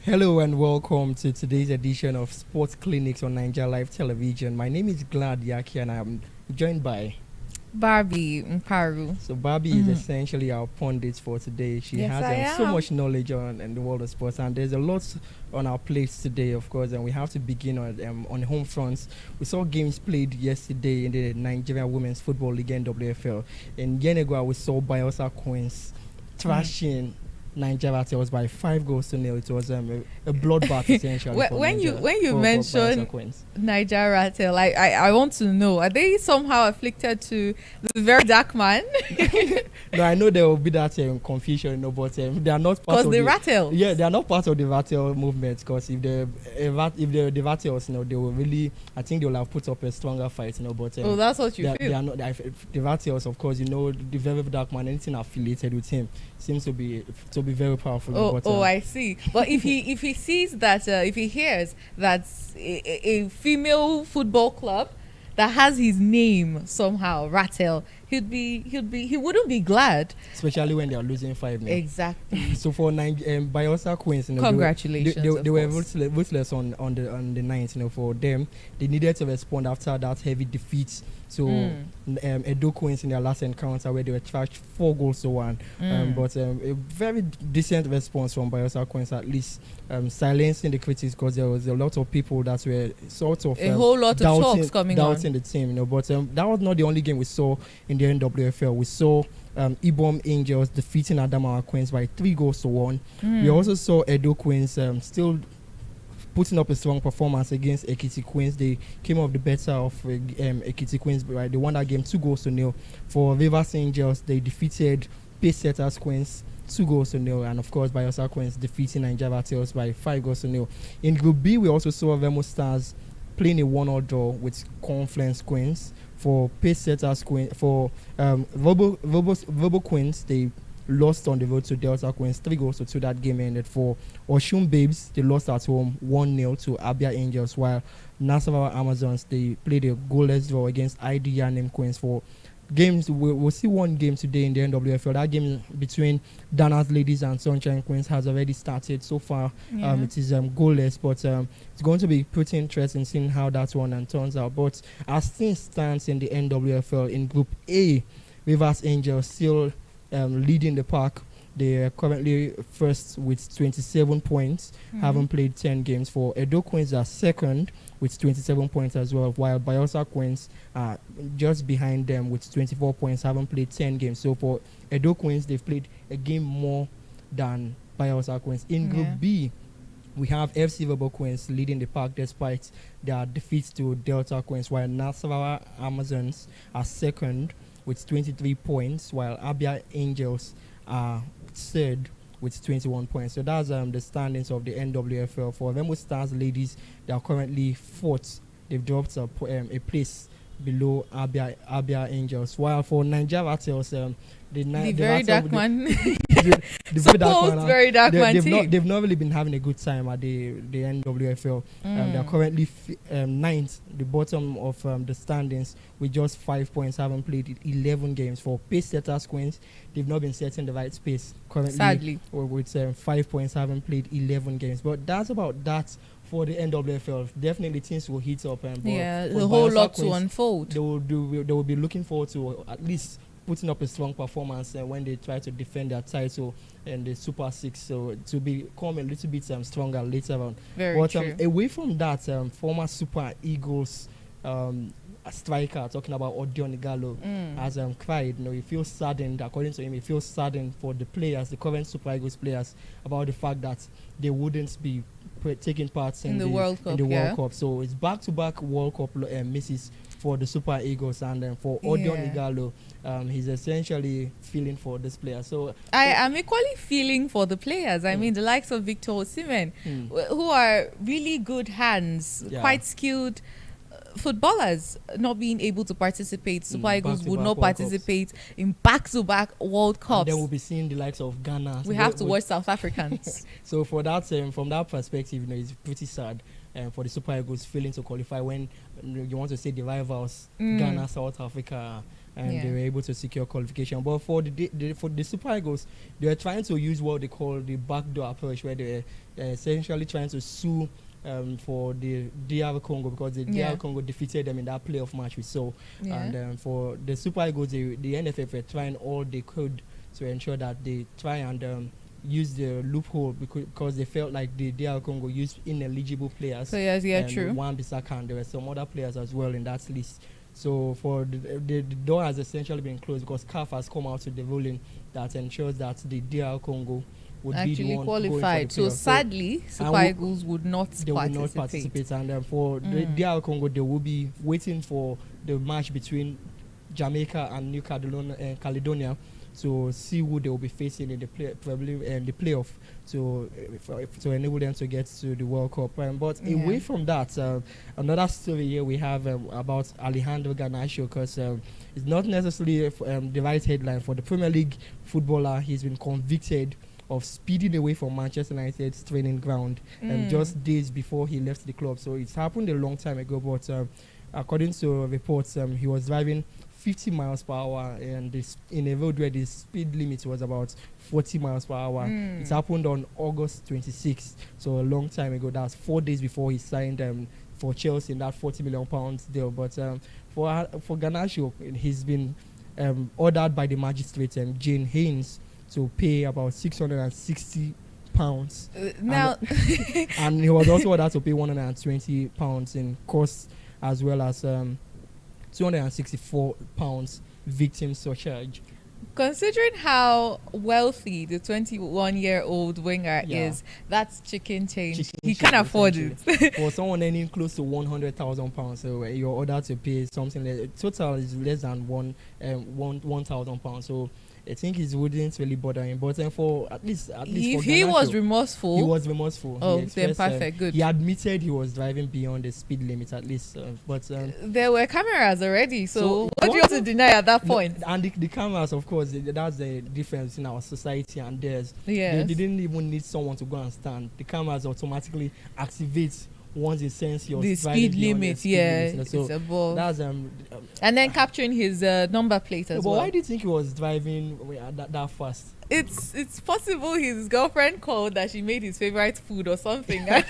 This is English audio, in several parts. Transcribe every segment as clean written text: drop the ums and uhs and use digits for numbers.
Hello and welcome to today's edition of Sports Clinics on Nigeria Live Television. My name is Yakie and I'm joined by Barbie Mkparu. So Barbie is essentially our pundit for today. She Yes, I has so am. much knowledge on in the world of sports, and there's a lot on our plates today, of course. And we have to begin on home fronts. We saw games played yesterday in the Nigeria Women's Football League (NWFL). In Yenegua, we saw Bielsa Queens thrashing Nigeria Tales by 5-0. It was a bloodbath essentially. When you mention Nigeria Rattle, I want to know, are they somehow afflicted to the very dark man? No, I know there will be that confusion, but they are not part of the Rattle. Yeah, they are not part of the Rattle movement. Because if the Rattles, they will really, I think they will have put up a stronger fight, But that's what you feel. They are not the Rattles, of course. The very dark man. Anything affiliated with him seems to be very powerful. I see. But if he sees that, if he hears that a female football club that has his name somehow, Rattle, he wouldn't be glad, especially when they are losing 5-0. Exactly. So for Bielsa Queens, congratulations. They were ruthless on the ninth. For them, they needed to respond after that heavy defeat. So Edo Queens in their last encounter where they were charged 4-1, but a very decent response from Bielsa Queens, at least silencing the critics, because there was a lot of people that were sort of a whole lot of talks coming doubting the team. But that was not the only game we saw in the NWFL. We saw Ibom Angels defeating Adamawa Queens by 3-1. We also saw Edo Queens still putting up a strong performance against Ekiti Queens. They came off the better of Ekiti Queens, right? They won that game 2-0. For Rivers Angels, they defeated Pace Setters Queens 2-0, and of course Bielsa Queens defeating Nigeria Tales by 5-0. In Group B, we also saw Remo Stars playing a 1-1 draw with Confluence Queens. For Pace Setters Queens, for Robo Queens, they lost on the road to Delta Queens 3-2. That game ended. For Oshun Babes, they lost at home 1-0 to Abia Angels, while Nasarawa Amazons, they played a goalless draw against ID Yanem Queens. For games, we'll see one game today in the NWFL. That game between Dana's Ladies and Sunshine Queens has already started. So far, it is goalless, but it's going to be pretty interesting seeing how that one turns out. But as things stands in the NWFL, in Group A, Rivers Angels still leading the pack. They are currently first with 27 points, haven't played 10 games. For Edo Queens are second with 27 points as well, while Bielsa Queens are just behind them with 24 points, haven't played 10 games. So for Edo Queens, they've played a game more than Bielsa Queens. In Group B, we have FC Robo Queens leading the pack despite their defeat to Delta Queens, while Nasarawa Amazons are second with 23 points, while Abia Angels are third with 21 points. So that's the standings of the NWFL. For Remo Stars Ladies, they are currently fourth. They've dropped a place below Abia Angels. While for Nigeria Tales, the very dark man. Very dark man team. They've not really been having a good time at the NWFL. They are currently ninth, the bottom of the standings, with just 5 points, haven't played 11 games. For Pace Setters Queens, they've not been setting the right space currently. Sadly. With 5 points, haven't played 11 games. But that's about that for the NWFL. Definitely things will heat up. A whole lot to unfold. They will be looking forward to at least putting up a strong performance when they try to defend their title in the Super 6, so to become a little bit stronger later on. Very true. Away from that, former Super Eagles striker, talking about Odion Igalo, has cried. He feels saddened. According to him, he feels saddened for the players, the current Super Eagles players, about the fact that they wouldn't be taking part in the World Cup. So it's back-to-back World Cup misses for the Super Eagles, and for Odion Igalo, he's essentially feeling for this player. So I am equally feeling for the players. I mean, the likes of Victor Osimhen, who are really good hands, quite skilled footballers, not being able to participate. Super Eagles would not participate in back-to-back World Cups. And then we'll be seeing the likes of Ghana. We have to watch South Africans. So for that, from that perspective, it's pretty sad for the Super Eagles failing to qualify when you want to say the rivals, Ghana, South Africa, and they were able to secure qualification. But for the Super Eagles, they were trying to use what they call the backdoor approach, where they were essentially trying to sue for the DR Congo, because the DR Congo defeated them in that playoff match we saw. And for the Super Eagles, the NFF were trying all they could to ensure that they try and use the loophole, because they felt like the DR Congo used ineligible players. True. Wan Bissaka, and there were some other players as well in that list. So for the door has essentially been closed, because CAF has come out with the ruling that ensures that the DR Congo would actually be the one qualified. So sadly, Super Eagles would not participate. And for the DR Congo, they will be waiting for the match between Jamaica and New Caledonia to see who they will be facing in the playoff to enable them to get to the World Cup. But away from that, another story here we have about Alejandro Garnacho, because it's not necessarily the right headline for the Premier League footballer. He's been convicted of speeding away from Manchester United's training ground just days before he left the club. So it's happened a long time ago, but according to reports, he was driving 50 miles per hour and in a road where the speed limit was about 40 miles per hour. It happened on August 26th, so a long time ago. That's 4 days before he signed for Chelsea in that £40 million deal. But for Garnacho, he's been ordered by the magistrate, Jane Haynes, to pay about £660. Now, and he was also ordered to pay £120 in costs, as well as £264 victim surcharge. Considering how wealthy the 21-year-old winger is, that's chicken change. He can afford it. For someone earning close to £100,000, so you're ordered to pay something. Total is less than £1,000. So I think he wouldn't really bother him. But for at least if for he Garnacho, was remorseful. He was remorseful. Oh, then perfect, good. He admitted he was driving beyond the speed limit at least. But there were cameras already, so what do you have to deny at that point? No, and the cameras, of course, that's the difference in our society and theirs. Yes. They didn't even need someone to go and stand. The cameras automatically activate once it sense your the speed limit. So it's above. That's and then capturing his number plate as well. But why do you think he was driving that fast? It's possible his girlfriend called that she made his favorite food or something. There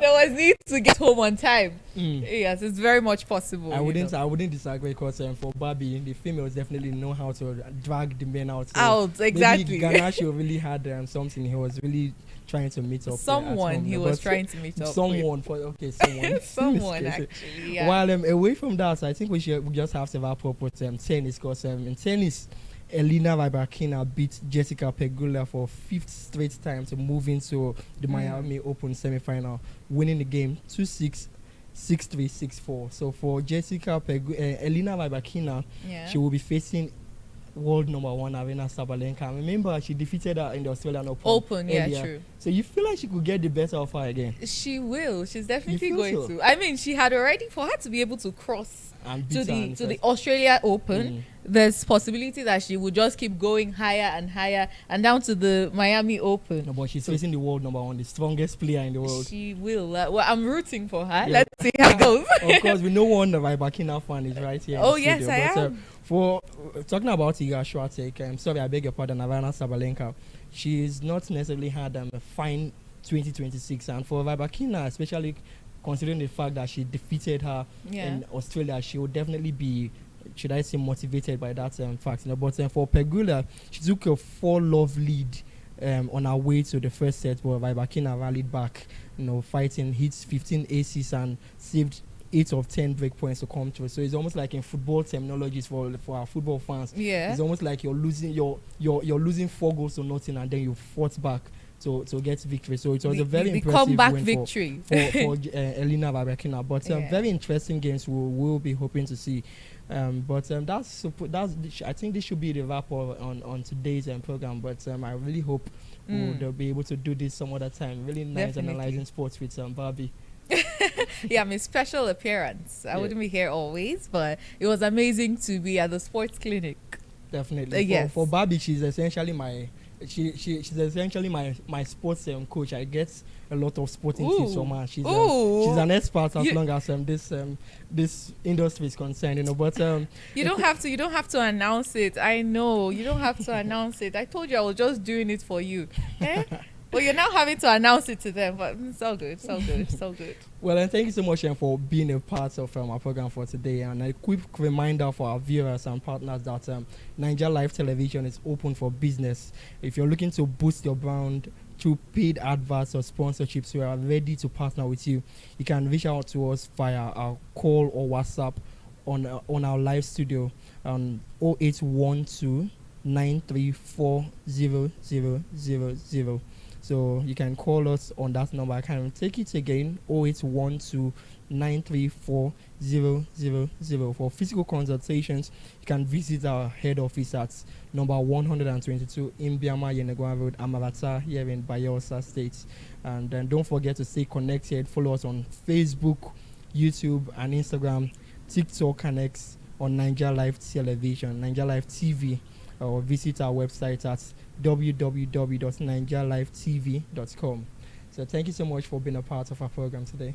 was need to get home on time. Yes, it's very much possible. I wouldn't disagree, because for Barbie, the females definitely know how to drag the men out. Exactly. Maybe Garnacho really had something he was really trying to meet up someone he was trying to meet up someone actually, yeah. While away from that, I think we just have to wrap up with tennis, because in tennis, Elena Rybakina beat Jessica Pegula for 5th straight time to move into the Miami Open semi-final, winning the game 2-6, 6-3, 6-4. So for Jessica Elena Rybakina, she will be facing world number 1 Aryna Sabalenka. Remember, she defeated her in the Australian Open earlier. True. So you feel like she could get the better of her again? She will. She's definitely going to. I mean, she had already, for her to be able to cross to the Australia Open, there's possibility that she would just keep going higher and higher and down to the Miami Open. No, but she's facing the world number 1, the strongest player in the world. She will. Well, I'm rooting for her. Let's see how it goes. Of course, we know one Rybakina fan is right here. Oh, yes, I am. For talking about Iga Swiatek, I'm sorry, I beg your pardon, Aryna Sabalenka, she's not necessarily had a fine 2026, and for Rybakina, especially considering the fact that she defeated her in Australia, she will definitely be, should I say, motivated by that fact. But for Pegula, she took a 4-love lead on her way to the first set, but Rybakina rallied back, fighting, hit 15 aces and saved 8 of 10 break points to come through. So it's almost like in football terminologies for our football fans. Yeah. It's almost like you're losing 4 goals to nothing, and then you fought back to get victory. So it was a very impressive comeback win victory for Elena Rybakina. But very interesting games we'll be hoping to see. But that's I think this should be the wrap on today's program. But I really hope we'll be able to do this some other time. Really nice analyzing sports with Barbie. Yeah, my special appearance. I wouldn't be here always, but it was amazing to be at the sports clinic. Definitely. For Barbie, she's essentially my she's essentially my sports coach. I get a lot of sporting Ooh. tips from her. She's an expert as long as this industry is concerned, you know. But you don't have to announce it. I know you don't have to announce it. I told you I was just doing it for you. Well, you're now having to announce it to them, but so good. Well, and thank you so much for being a part of our program for today. And a quick reminder for our viewers and partners that Nigeria Live Television is open for business. If you're looking to boost your brand through paid adverts or sponsorships, we are ready to partner with you. You can reach out to us via our call or WhatsApp on our live studio on 0812 934 0000. So you can call us on that number. I can take it again, 0812 934 0000. For physical consultations, you can visit our head office at number 122 Imbiama Yenegwa Road, Amarata, here in Bayelsa State. And then don't forget to stay connected. Follow us on Facebook, YouTube, and Instagram, TikTok, and X on Nigeria Live Television, Nigeria Live TV, or visit our website at www.nigerialivetv.com. So thank you so much for being a part of our program today.